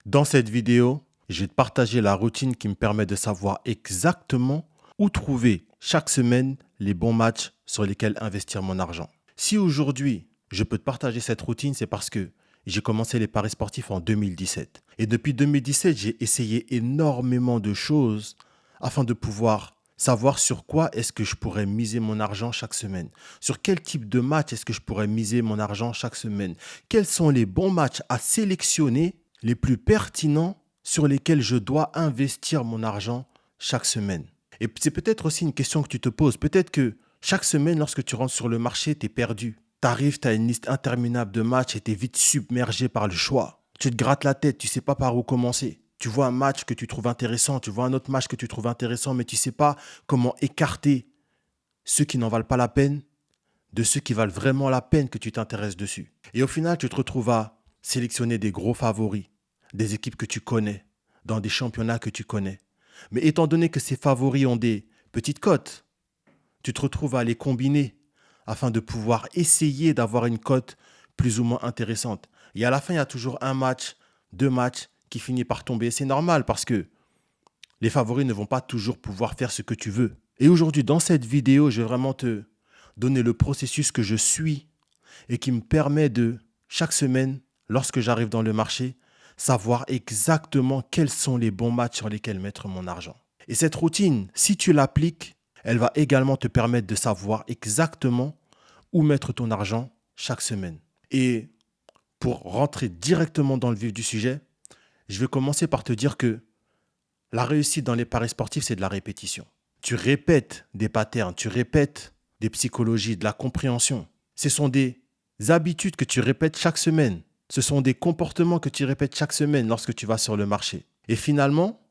Dans cette vidéo, je vais te partager la routine qui me permet de savoir exactement où trouver chaque semaine les bons matchs sur lesquels investir mon argent. Si aujourd'hui, je peux te partager cette routine, c'est parce que j'ai commencé les paris sportifs en 2017. Et depuis 2017, j'ai essayé énormément de choses afin de pouvoir savoir sur quoi est-ce que je pourrais miser mon argent chaque semaine. Sur quel type de match est-ce que je pourrais miser mon argent chaque semaine. Quels sont les bons matchs à sélectionner, les plus pertinents sur lesquels je dois investir mon argent chaque semaine. Et c'est peut-être aussi une question que tu te poses. Peut-être que chaque semaine, lorsque tu rentres sur le marché, tu es perdu. Tu arrives, tu as une liste interminable de matchs et tu es vite submergé par le choix. Tu te grattes la tête, tu ne sais pas par où commencer. Tu vois un match que tu trouves intéressant, tu vois un autre match que tu trouves intéressant, mais tu ne sais pas comment écarter ceux qui n'en valent pas la peine de ceux qui valent vraiment la peine que tu t'intéresses dessus. Et au final, tu te retrouves à sélectionner des gros favoris, des équipes que tu connais, dans des championnats que tu connais. Mais étant donné que ces favoris ont des petites cotes, tu te retrouves à les combiner afin de pouvoir essayer d'avoir une cote plus ou moins intéressante. Et à la fin, il y a toujours un match, deux matchs qui finit par tomber. C'est normal parce que les favoris ne vont pas toujours pouvoir faire ce que tu veux. Et aujourd'hui, dans cette vidéo, je vais vraiment te donner le processus que je suis et qui me permet de, chaque semaine, lorsque j'arrive dans le marché, savoir exactement quels sont les bons matchs sur lesquels mettre mon argent. Et cette routine, si tu l'appliques, elle va également te permettre de savoir exactement où mettre ton argent chaque semaine. Et pour rentrer directement dans le vif du sujet, je vais commencer par te dire que la réussite dans les paris sportifs, c'est de la répétition. Tu répètes des patterns, tu répètes des psychologies, de la compréhension. Ce sont des habitudes que tu répètes chaque semaine. Ce sont des comportements que tu répètes chaque semaine lorsque tu vas sur le marché. Et finalement,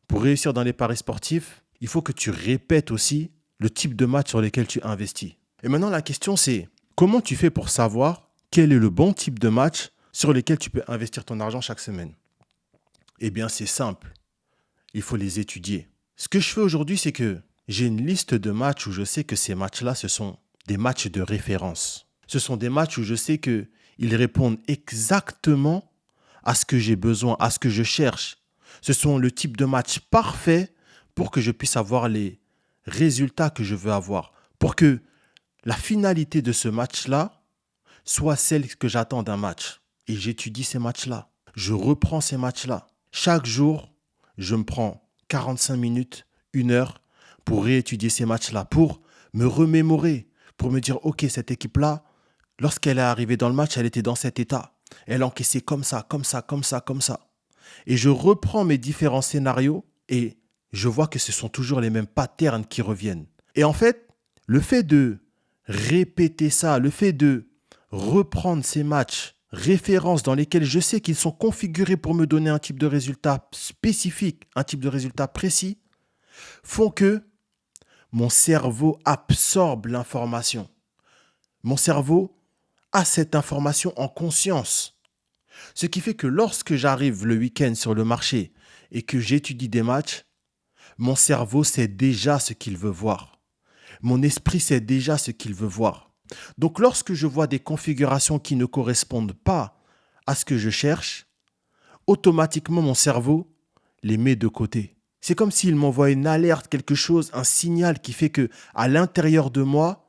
pour réussir dans les paris sportifs, il faut que tu répètes aussi le type de match sur lesquels tu investis. Et maintenant, la question c'est, comment tu fais pour savoir quel est le bon type de match sur lesquels tu peux investir ton argent chaque semaine? Eh bien, c'est simple. Il faut les étudier. Ce que je fais aujourd'hui, c'est que j'ai une liste de matchs où je sais que ces matchs-là, ce sont des matchs de référence. Ce sont des matchs où je sais qu'ils répondent exactement à ce que j'ai besoin, à ce que je cherche. Ce sont le type de match parfait pour que je puisse avoir les résultats que je veux avoir. Pour que la finalité de ce match-là soit celle que j'attends d'un match. Et j'étudie ces matchs-là. Je reprends ces matchs-là. Chaque jour, je me prends 45 minutes, 1 heure pour réétudier ces matchs-là, pour me remémorer, pour me dire, OK, cette équipe-là, lorsqu'elle est arrivée dans le match, elle était dans cet état. Elle encaissait comme ça, comme ça, comme ça, comme ça. Et je reprends mes différents scénarios et je vois que ce sont toujours les mêmes patterns qui reviennent. Et en fait, le fait de répéter ça, le fait de reprendre ces matchs références dans lesquels je sais qu'ils sont configurés pour me donner un type de résultat spécifique, un type de résultat précis, font que mon cerveau absorbe l'information. Mon cerveau a cette information en conscience. Ce qui fait que lorsque j'arrive le week-end sur le marché et que j'étudie des matchs, mon cerveau sait déjà ce qu'il veut voir. Mon esprit sait déjà ce qu'il veut voir. Donc lorsque je vois des configurations qui ne correspondent pas à ce que je cherche, automatiquement mon cerveau les met de côté. C'est comme s'il m'envoie une alerte, quelque chose, un signal qui fait que à l'intérieur de moi,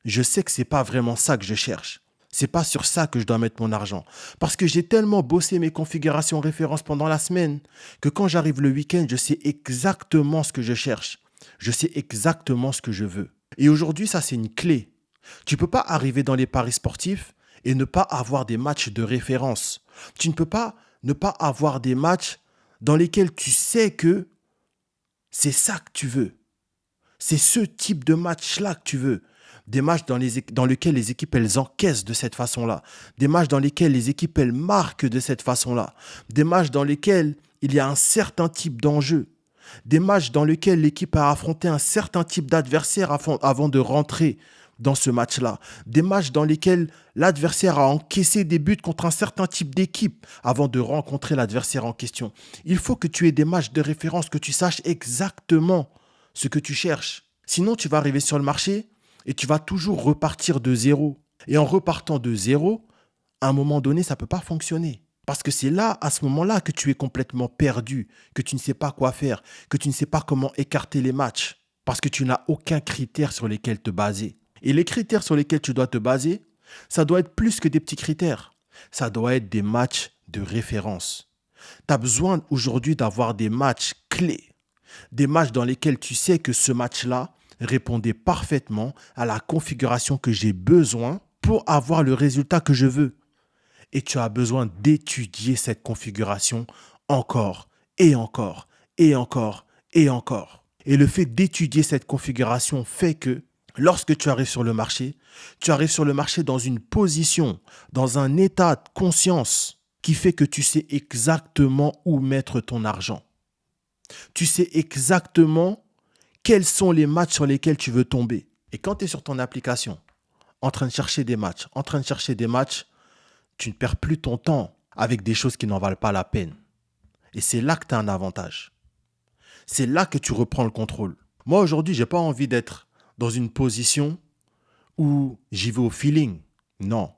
je sais que c'est pas vraiment ça que je cherche. C'est pas sur ça que je dois mettre mon argent. Parce que j'ai tellement bossé mes configurations références pendant la semaine que quand j'arrive le week-end, je sais exactement ce que je cherche. Je sais exactement ce que je veux. Et aujourd'hui, ça, c'est une clé. Tu ne peux pas arriver dans les paris sportifs et ne pas avoir des matchs de référence. Tu ne peux pas ne pas avoir des matchs dans lesquels tu sais que c'est ça que tu veux. C'est ce type de match-là que tu veux. Des matchs dans lesquels les équipes, elles encaissent de cette façon-là. Des matchs dans lesquels les équipes, elles marquent de cette façon-là. Des matchs dans lesquels il y a un certain type d'enjeu. Des matchs dans lesquels l'équipe a affronté un certain type d'adversaire avant de rentrer dans ce match-là. Des matchs dans lesquels l'adversaire a encaissé des buts contre un certain type d'équipe avant de rencontrer l'adversaire en question. Il faut que tu aies des matchs de référence, que tu saches exactement ce que tu cherches. Sinon, tu vas arriver sur le marché et tu vas toujours repartir de zéro. Et en repartant de zéro, à un moment donné, ça ne peut pas fonctionner. Parce que c'est là, à ce moment-là, que tu es complètement perdu, que tu ne sais pas quoi faire, que tu ne sais pas comment écarter les matchs, parce que tu n'as aucun critère sur lesquels te baser. Et les critères sur lesquels tu dois te baser, ça doit être plus que des petits critères. Ça doit être des matchs de référence. Tu as besoin aujourd'hui d'avoir des matchs clés, des matchs dans lesquels tu sais que ce match-là répondait parfaitement à la configuration que j'ai besoin pour avoir le résultat que je veux. Et tu as besoin d'étudier cette configuration encore et encore et encore et encore. Et le fait d'étudier cette configuration fait que lorsque tu arrives sur le marché dans une position, dans un état de conscience qui fait que tu sais exactement où mettre ton argent. Tu sais exactement quels sont les matchs sur lesquels tu veux tomber. Et quand tu es sur ton application, en train de chercher des matchs, tu ne perds plus ton temps avec des choses qui n'en valent pas la peine. Et c'est là que tu as un avantage. C'est là que tu reprends le contrôle. Moi, aujourd'hui, je n'ai pas envie d'être dans une position où j'y vais au feeling. Non.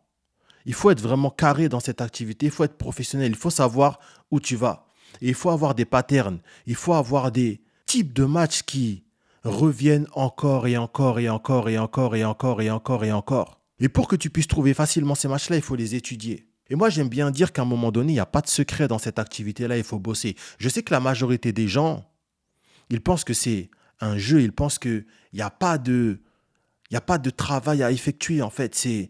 Il faut être vraiment carré dans cette activité. Il faut être professionnel. Il faut savoir où tu vas. Et il faut avoir des patterns. Il faut avoir des types de matchs qui reviennent encore et encore et encore et encore et encore et encore et encore. Et pour que tu puisses trouver facilement ces matchs-là, il faut les étudier. Et moi, j'aime bien dire qu'à un moment donné, il n'y a pas de secret dans cette activité-là, il faut bosser. Je sais que la majorité des gens, ils pensent que c'est un jeu, ils pensent qu'il n'y a pas de travail à effectuer, en fait. C'est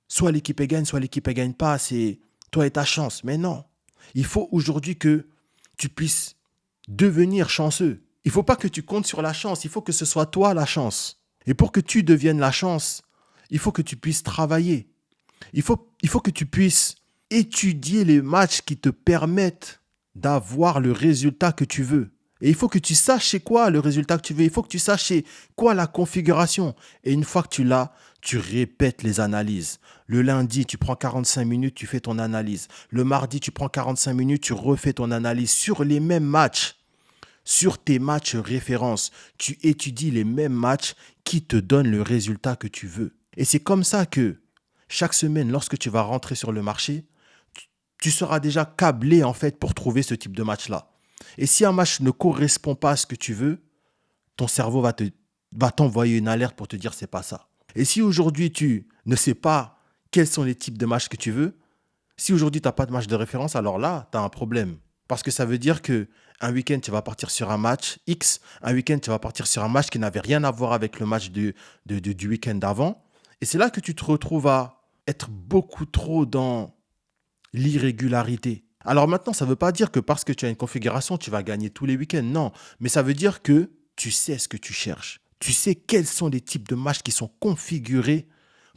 soit l'équipe gagne, soit l'équipe ne gagne pas, c'est toi et ta chance. Mais non, il faut aujourd'hui que tu puisses devenir chanceux. Il ne faut pas que tu comptes sur la chance, il faut que ce soit toi la chance. Et pour que tu deviennes la chance, il faut que tu puisses travailler. Il faut que tu puisses étudier les matchs qui te permettent d'avoir le résultat que tu veux. Et il faut que tu saches c'est quoi le résultat que tu veux. Il faut que tu saches c'est quoi la configuration. Et une fois que tu l'as, tu répètes les analyses. Le lundi, tu prends 45 minutes, tu fais ton analyse. Le mardi, tu prends 45 minutes, tu refais ton analyse sur les mêmes matchs. Sur tes matchs références, tu étudies les mêmes matchs qui te donnent le résultat que tu veux. Et c'est comme ça que chaque semaine, lorsque tu vas rentrer sur le marché, tu seras déjà câblé en fait pour trouver ce type de match-là. Et si un match ne correspond pas à ce que tu veux, ton cerveau va t'envoyer une alerte pour te dire c'est pas ça. Et si aujourd'hui tu ne sais pas quels sont les types de matchs que tu veux, si aujourd'hui tu n'as pas de match de référence, alors là, tu as un problème. Parce que ça veut dire qu'un week-end, tu vas partir sur un match X, un week-end, tu vas partir sur un match qui n'avait rien à voir avec le match du week-end d'avant. Et c'est là que tu te retrouves à être beaucoup trop dans l'irrégularité. Alors maintenant, ça ne veut pas dire que parce que tu as une configuration, tu vas gagner tous les week-ends. Non, mais ça veut dire que tu sais ce que tu cherches. Tu sais quels sont les types de matchs qui sont configurés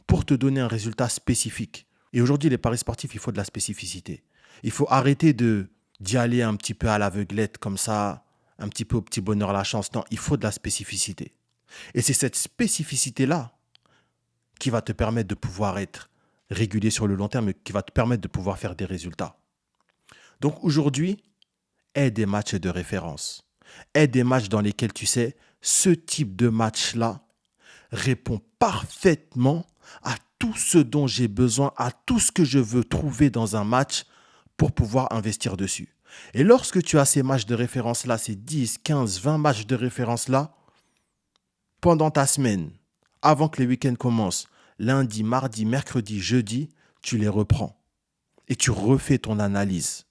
pour te donner un résultat spécifique. Et aujourd'hui, les paris sportifs, il faut de la spécificité. Il faut arrêter d'y aller un petit peu à l'aveuglette comme ça, un petit peu au petit bonheur la chance. Non, il faut de la spécificité. Et c'est cette spécificité-là qui va te permettre de pouvoir être régulier sur le long terme, qui va te permettre de pouvoir faire des résultats. Donc aujourd'hui, aie des matchs de référence. Aie des matchs dans lesquels tu sais, ce type de match-là répond parfaitement à tout ce dont j'ai besoin, à tout ce que je veux trouver dans un match pour pouvoir investir dessus. Et lorsque tu as ces matchs de référence-là, ces 10, 15, 20 matchs de référence-là, pendant ta semaine, avant que les week-ends commencent, lundi, mardi, mercredi, jeudi, tu les reprends et tu refais ton analyse.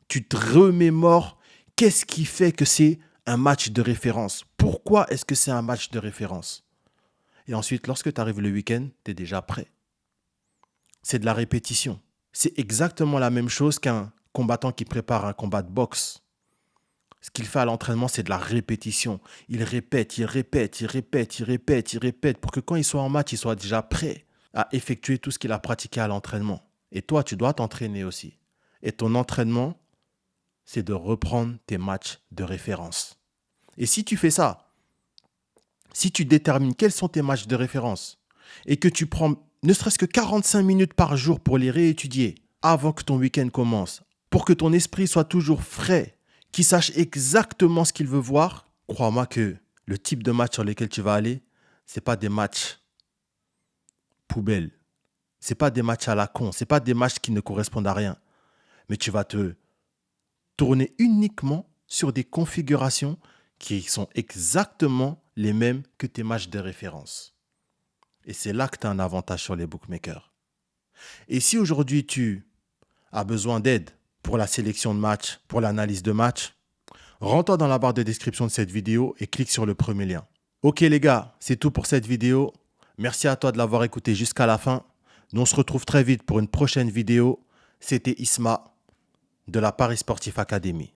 Tu te remémores qu'est-ce qui fait que c'est un match de référence. Pourquoi est-ce que c'est un match de référence? Et ensuite, lorsque tu arrives le week-end, tu es déjà prêt. C'est de la répétition. C'est exactement la même chose qu'un combattant qui prépare un combat de boxe. Ce qu'il fait à l'entraînement, c'est de la répétition. Il répète, il répète, il répète, il répète, il répète pour que quand il soit en match, il soit déjà prêt à effectuer tout ce qu'il a pratiqué à l'entraînement. Et toi, tu dois t'entraîner aussi. Et ton entraînement, c'est de reprendre tes matchs de référence. Et si tu fais ça, si tu détermines quels sont tes matchs de référence et que tu prends ne serait-ce que 45 minutes par jour pour les réétudier avant que ton week-end commence, pour que ton esprit soit toujours frais, qu'il sache exactement ce qu'il veut voir, crois-moi que le type de match sur lesquels tu vas aller, ce n'est pas des matchs poubelles. Ce n'est pas des matchs à la con, ce n'est pas des matchs qui ne correspondent à rien. Mais tu vas te tourner uniquement sur des configurations qui sont exactement les mêmes que tes matchs de référence. Et c'est là que tu as un avantage sur les bookmakers. Et si aujourd'hui tu as besoin d'aide pour la sélection de matchs, pour l'analyse de matchs, rentre dans la barre de description de cette vidéo et clique sur le premier lien. Ok les gars, c'est tout pour cette vidéo. Merci à toi de l'avoir écouté jusqu'à la fin. Nous on se retrouve très vite pour une prochaine vidéo. C'était Isma de la Paris Sportif Academy.